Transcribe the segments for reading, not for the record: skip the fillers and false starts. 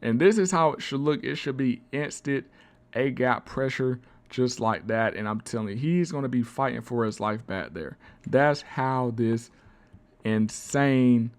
And this is how it should look. It should be instant A-gap pressure just like that. And I'm telling you, he's going to be fighting for his life back there. That's how this insane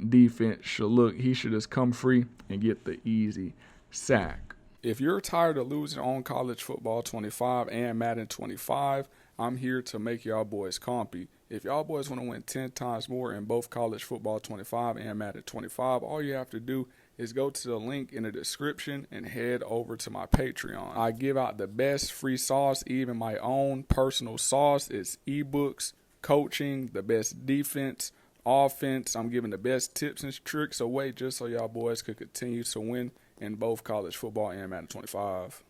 defense should look. He should just come free and get the easy sack. If you're tired of losing on college football 25 and Madden 25, I'm here to make y'all boys compy. If y'all boys want to win 10 times more in both college football 25 and Madden 25, all you have to do is go to the link in the description and head over to my Patreon. I give out the best free sauce, even my own personal sauce. It's Ebooks Coaching, the best defense, offense. I'm giving the best tips and tricks away just so y'all boys could continue to win in both college football and Madden 25.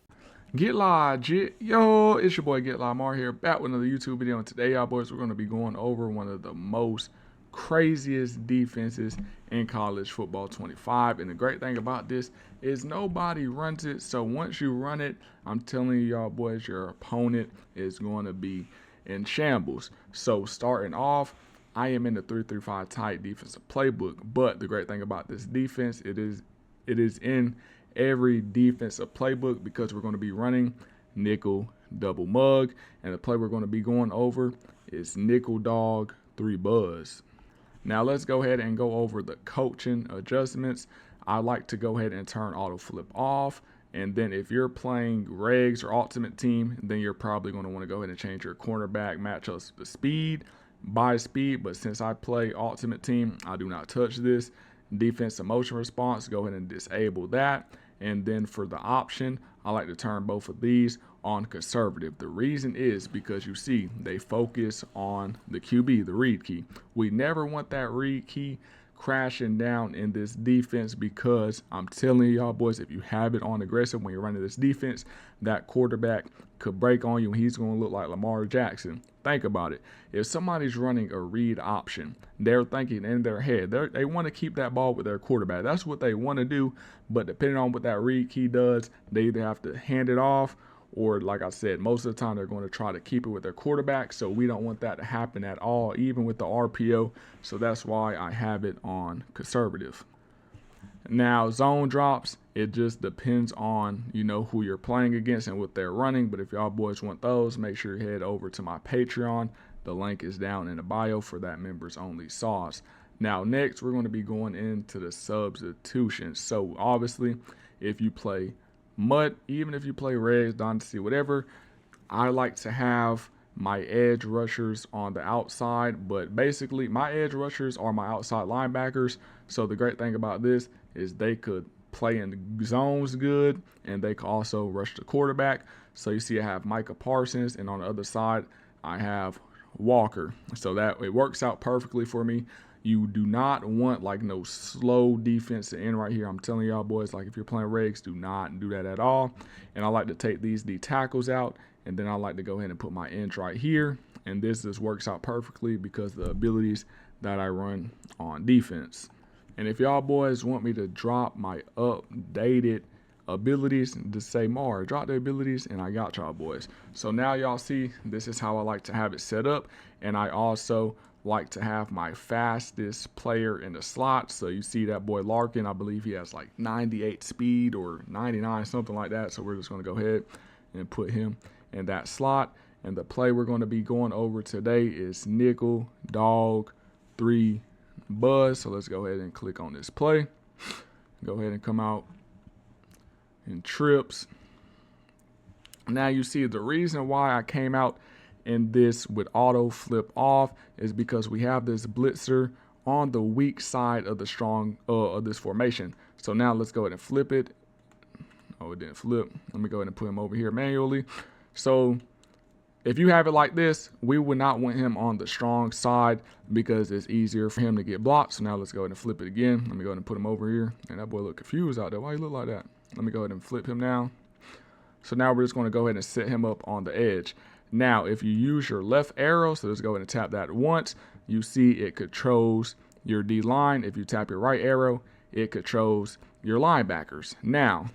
Get legit. Yo, it's your boy Get Lamar here, back with another YouTube video. And today, y'all boys, we're going to be going over one of the most craziest defenses in college football 25. And the great thing about this is nobody runs it. So once you run it, I'm telling you, y'all boys, your opponent is going to be in shambles. So starting off, I am in the 3-3-5 tight defensive playbook. But the great thing about this defense, it is in every defensive playbook because we're going to be running nickel double mug, and the play we're going to be going over is nickel dog 3 buzz. Now let's go ahead and go over the coaching adjustments. I like to go ahead and turn auto flip off, and then if you're playing regs or ultimate team, then you're probably going to want to go ahead and change your cornerback matchups to speed by speed. But since I play ultimate team, I do not touch this. Defensive motion response, go ahead and disable that. And then for the option, I like to turn both of these on conservative. The reason is because you see they focus on the QB, the read key. We never want that read key crashing down in this defense, because I'm telling y'all boys, if you have it on aggressive when you're running this defense, that quarterback could break on you and he's going to look like Lamar Jackson. Think about it. If somebody's running a read option, they're thinking in their head, they want to keep that ball with their quarterback. That's what they want to do. But depending on what that read key does, they either have to hand it off, or like I said, most of the time they're going to try to keep it with their quarterback. So we don't want that to happen at all, even with the RPO. So that's why I have it on conservative. Now, zone drops, it just depends on, who you're playing against and what they're running. But if y'all boys want those, make sure you head over to my Patreon. The link is down in the bio for that members only sauce. Now, next, we're going to be going into the substitutions. So obviously, if you play mud, even if you play regs, dynasty, whatever, I like to have my edge rushers on the outside. But basically, my edge rushers are my outside linebackers. So the great thing about this is they could play in the zones good, and they can also rush the quarterback. So you see I have Micah Parsons, and on the other side I have Walker. So that it works out perfectly for me. You do not want like no slow defense to end right here. I'm telling y'all boys, like if you're playing regs, do not do that at all. And I like to take these D tackles out, and then I like to go ahead and put my ends right here. And this just works out perfectly because of the abilities that I run on defense. And if y'all boys want me to drop my updated abilities, just say Mar, drop the abilities, and I got y'all boys. So now y'all see, this is how I like to have it set up. And I also like to have my fastest player in the slot. So you see that boy Larkin, I believe he has like 98 speed or 99, something like that. So we're just going to go ahead and put him in that slot. And the play we're going to be going over today is nickel dog 3 buzz. So let's go ahead and click on this play. Go ahead and come out in trips. Now you see the reason why I came out in this with auto flip off is because we have this blitzer on the weak side of the strong of this formation. So now let's go ahead and flip it. Oh, it didn't flip. Let me go ahead and put him over here manually. So if you have it like this, we would not want him on the strong side because it's easier for him to get blocked. So now let's go ahead and flip it again. Let me go ahead and put him over here. And that boy look confused out there. Why he look like that? Let me go ahead and flip him now. So now we're just going to go ahead and set him up on the edge. Now, if you use your left arrow, so let's go ahead and tap that once, you see it controls your D line. If you tap your right arrow, it controls your linebackers. Now,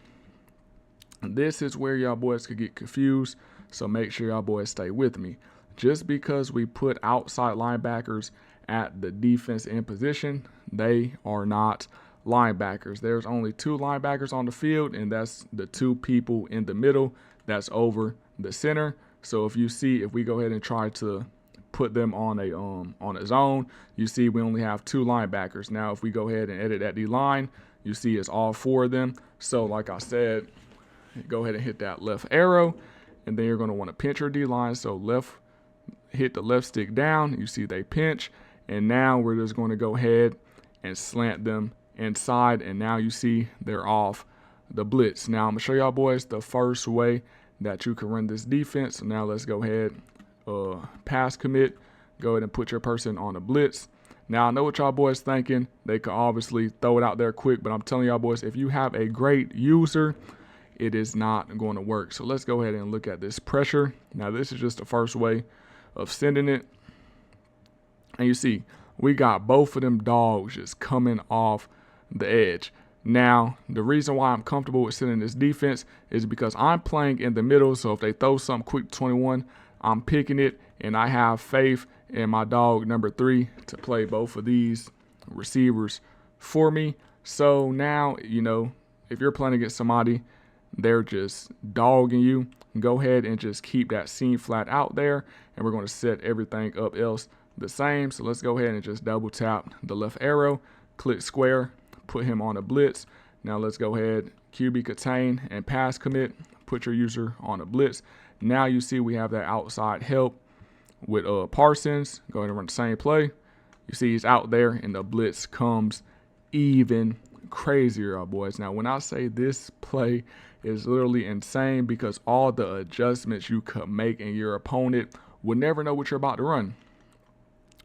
this is where y'all boys could get confused. So make sure y'all boys stay with me. Just because we put outside linebackers at the defense in position, they are not linebackers. There's only 2 linebackers on the field, and that's the 2 people in the middle that's over the center. So if we go ahead and try to put them on a zone, you see we only have 2 linebackers. Now if we go ahead and edit that D line, you see it's all 4 of them. So like I said, go ahead and hit that left arrow, and then you're going to want to pinch your D line. So hit the left stick down, you see they pinch, and now we're just going to go ahead and slant them inside, and now you see they're off the blitz. Now I'm gonna show y'all boys the first way that you can run this defense. So now let's go ahead, pass commit, go ahead and put your person on a blitz. Now I know what y'all boys thinking, they could obviously throw it out there quick, but I'm telling y'all boys, if you have a great user, it is not going to work. So let's go ahead and look at this pressure. Now this is just the first way of sending it, and you see we got both of them dogs just coming off the edge. Now the reason why I'm comfortable with sending this defense is because I'm playing in the middle, so if they throw something quick 21, I'm picking it, and I have faith in my dog number 3 to play both of these receivers for me. So now, you know, if you're playing against somebody, they're just dogging you, go ahead and just keep that seam flat out there, and we're going to set everything up else the same. So let's go ahead and just double tap the left arrow, click square, put him on a blitz. Now let's go ahead, QB contain and pass commit, put your user on a blitz. Now you see we have that outside help with Parsons. Go ahead and run the same play. You see he's out there, and the blitz comes even crazier, boys. Now when I say this play is literally insane, because all the adjustments you could make, and your opponent would never know what you're about to run.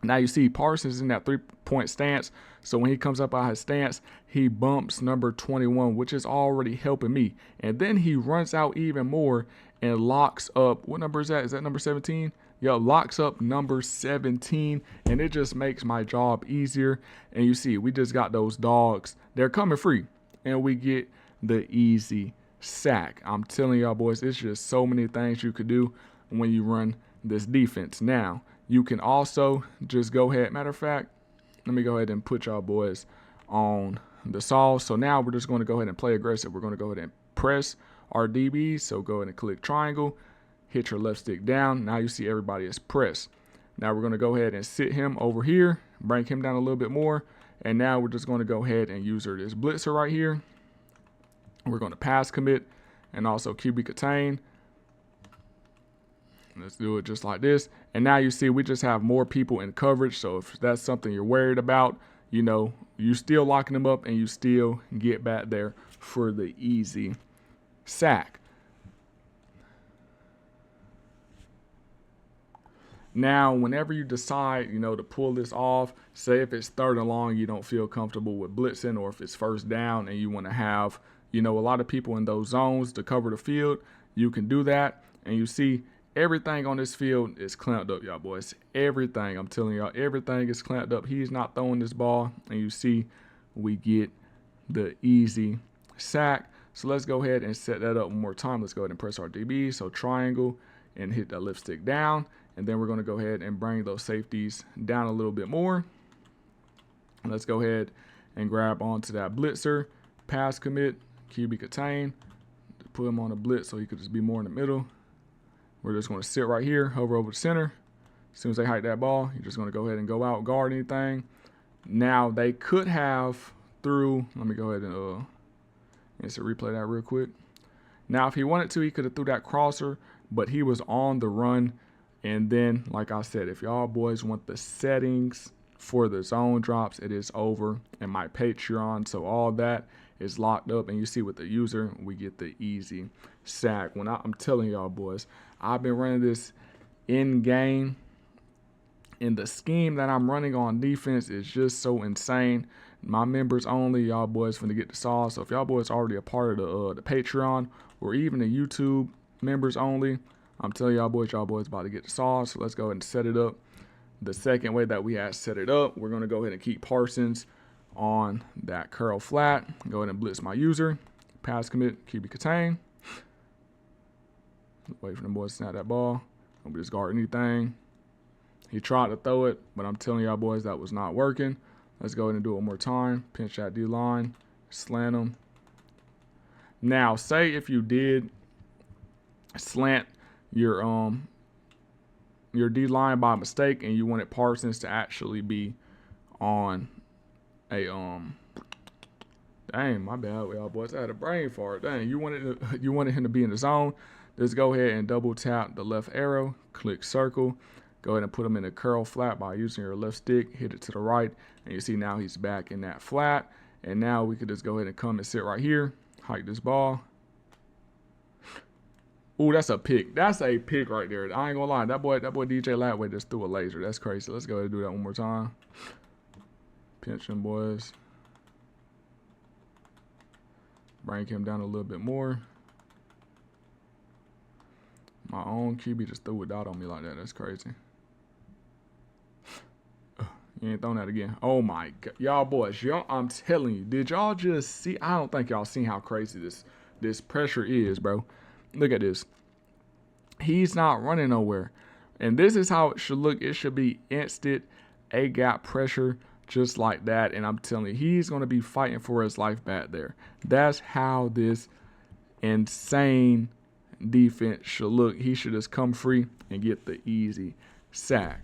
Now you see Parsons in that 3-point stance, so when he comes up out his stance, he bumps number 21, which is already helping me, and then he runs out even more and locks up, what number is that? Is that number 17? Yeah, locks up number 17, and it just makes my job easier. And you see we just got those dogs, they're coming free, and we get the easy sack. I'm telling y'all boys, it's just so many things you could do when you run this defense. Now you can also just go ahead, matter of fact, let me go ahead and put y'all boys on the saw. So now we're just going to go ahead and play aggressive. We're going to go ahead and press our DBs. So go ahead and click triangle, hit your left stick down. Now you see everybody is pressed. Now we're going to go ahead and sit him over here, bring him down a little bit more, and now we're just going to go ahead and use this blitzer right here. We're going to pass commit and also QB contain. Let's do it just like this. And now you see we just have more people in coverage. So if that's something you're worried about, you know, you still locking them up, and you still get back there for the easy sack. Now, whenever you decide, you know, to pull this off, say if it's 3rd and long, you don't feel comfortable with blitzing, or if it's 1st down and you want to have, you know, a lot of people in those zones to cover the field, you can do that. And you see everything on this field is clamped up, y'all boys. Everything, I'm telling y'all, everything is clamped up. He's not throwing this ball, and you see we get the easy sack. So let's go ahead and set that up one more time. Let's go ahead and press our DB. So triangle and hit that left stick down. And then we're going to go ahead and bring those safeties down a little bit more. Let's go ahead and grab onto that blitzer, pass commit, QB contain, put him on a blitz so he could just be more in the middle. We're just going to sit right here, hover over the center. As soon as they hike that ball, you're just going to go ahead and go out, guard anything. Now they could have threw, let me go ahead and let's replay that real quick. Now if he wanted to, he could have threw that crosser, but he was on the run. And then, like I said, if y'all boys want the settings for the zone drops, it is over in my Patreon. So all that is locked up, and you see with the user, we get the easy sack. When I'm telling y'all boys, I've been running this in game, and the scheme that I'm running on defense is just so insane. My members only, y'all boys finna get the sauce. So if y'all boys already a part of the Patreon, or even the YouTube members only, I'm telling y'all boys about to get the sauce. So let's go ahead and set it up. The second way that we had set it up, we're going to go ahead and keep Parsons on that curl flat. Go ahead and blitz my user. Pass commit, QB contain. Wait for them boys to snap that ball. Don't be just guard anything. He tried to throw it, but I'm telling y'all boys that was not working. Let's go ahead and do it one more time. Pinch that D-line, slant them. Now, say if you did slant your D-line by mistake and you wanted Parsons to actually be on a dang, my bad, y'all boys. I had a brain fart. Dang, you wanted him to be in the zone. Just go ahead and double tap the left arrow, click circle, go ahead and put him in a curl flat by using your left stick, hit it to the right, and you see now he's back in that flat. And now we could just go ahead and come and sit right here, hike this ball. Ooh, that's a pick. That's a pick right there. I ain't gonna lie. That boy DJ Latway just threw a laser. That's crazy. Let's go ahead and do that one more time. Pinch him, boys. Bring him down a little bit more. My own QB just threw a dot on me like that. That's crazy. You ain't throwing that again. Oh my God. Y'all boys, I'm telling you, did y'all just see? I don't think y'all seen how crazy this pressure is, bro. Look at this. He's not running nowhere. And this is how it should look. It should be instant A-gap pressure just like that. And I'm telling you, he's going to be fighting for his life back there. That's how this insane defense should look. He should just come free and get the easy sack.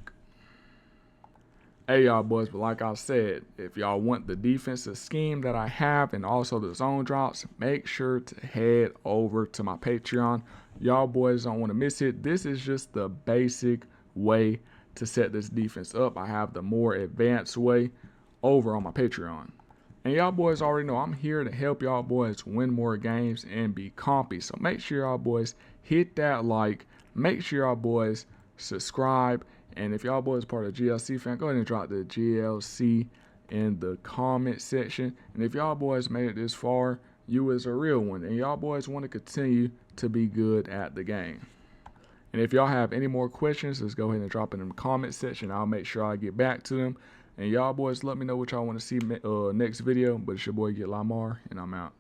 Hey, y'all boys, but like I said, if y'all want the defensive scheme that I have and also the zone drops, make sure to head over to my Patreon. Y'all boys don't want to miss it. This is just the basic way to set this defense up. I have the more advanced way over on my Patreon. And y'all boys already know I'm here to help y'all boys win more games and be compy. So make sure y'all boys hit that like. Make sure y'all boys subscribe. And if y'all boys are part of the GLC fan, go ahead and drop the GLC in the comment section. And if y'all boys made it this far, you is a real one. And y'all boys want to continue to be good at the game. And if y'all have any more questions, just go ahead and drop it in the comment section. I'll make sure I get back to them. And y'all boys let me know what y'all want to see next video. But it's your boy Get Lamar, and I'm out.